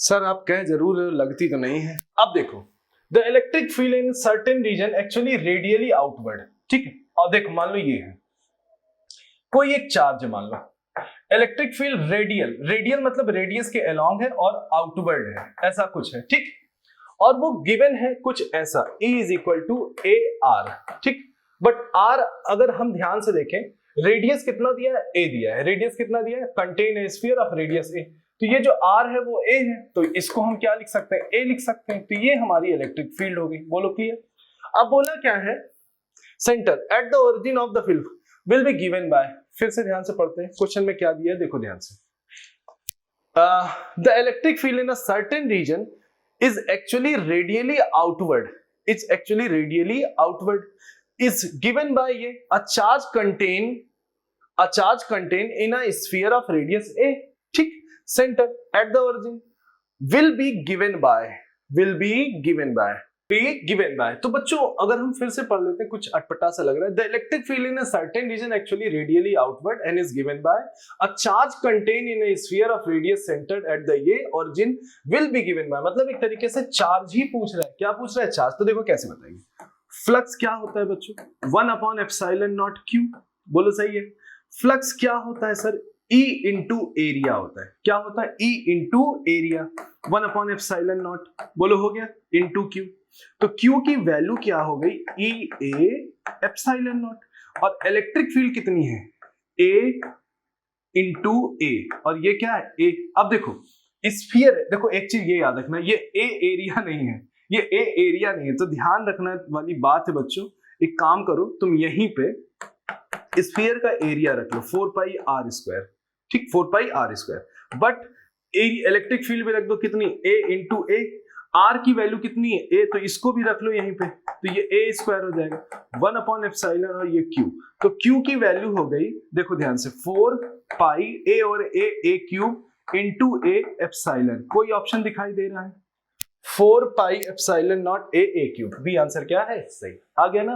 Sir आप कह जरूर रहे हो, लगती तो नहीं है। अब देखो, the electric field in certain region actually radially outward, ठीक है। और देखो मान लो ये है कोई एक चार्ज है, मान लो इलेक्ट्रिक फील्ड रेडियल, रेडियल मतलब रेडियस के अलोंग है और आउटवर्ड है, ऐसा कुछ है, ठीक। और वो गिवन है कुछ ऐसा, E is equal to A R, ठीक। बट आर अगर हम ध्यान से देखें, रेडियस कितना दिया है, ए दिया है। रेडियस कितना दिया है, contain a sphere of radius a. तो ये जो आर है वो ए है, तो इसको हम क्या लिख सकते हैं, ए लिख सकते हैं। तो ये हमारी इलेक्ट्रिक फील्ड हो गई। बोलो क्लियर। अब बोला क्या है, centre at the origin of the field will be given bye, फिर से ध्यान से पढ़ते हैं क्वेश्चन में क्या दिया है, देखो ध्यान से। The electric field in a certain region is actually radially outward, it's actually radially outward is given by ये a charge contain in a sphere of radius a, ठीक। center at the origin will be given by तो बच्चों अगर हम फिर से पढ़ लेते हैं, कुछ अटपटा सा लग रहा है। The electric field in a certain region actually radially outward and is given by a charge contain in a sphere of radius centered at the ये origin will be given by, मतलब एक तरीके से चार्ज ही पूछ रहा है। क्या पूछ रहा है, चार्ज। तो देखो कैसे बताएंगे। फ्लक्स क्या होता है बच्चों, 1/ε0 q, बोलो सही है। फ्लक्स क्या होता है सर, E इंटू एरिया होता है। क्या होता है, E इंटू एरिया, 1/ε0, बोलो हो गया, इंटू Q। तो Q की वैल्यू क्या हो गई, E/ε0। और इलेक्ट्रिक फील्ड कितनी है, A इंटू A, और ये क्या है, A। अब देखो स्फीयर है, देखो एक चीज ये याद रखना, ये A एरिया नहीं है, ये A एरिया नहीं है। तो ध्यान रखना वाली बात है बच्चों, एक काम करो तुम यहीं पे स्फीयर का एरिया रख लो, 4πr², ठीक, 4πr²। बट इलेक्ट्रिक फील्ड भी रख दो कितनी, A इंटू A। R की वैल्यू कितनी है, A, तो इसको भी रख लो यहीं पे, तो ये A² हो जाएगा, 1/ε और ये Q। तो Q की वैल्यू हो गई, देखो ध्यान से, 4π A और A³ इंटू A ε। कोई ऑप्शन दिखाई दे रहा है, 4πε0 A3। बी आंसर क्या है, सही आ गया ना।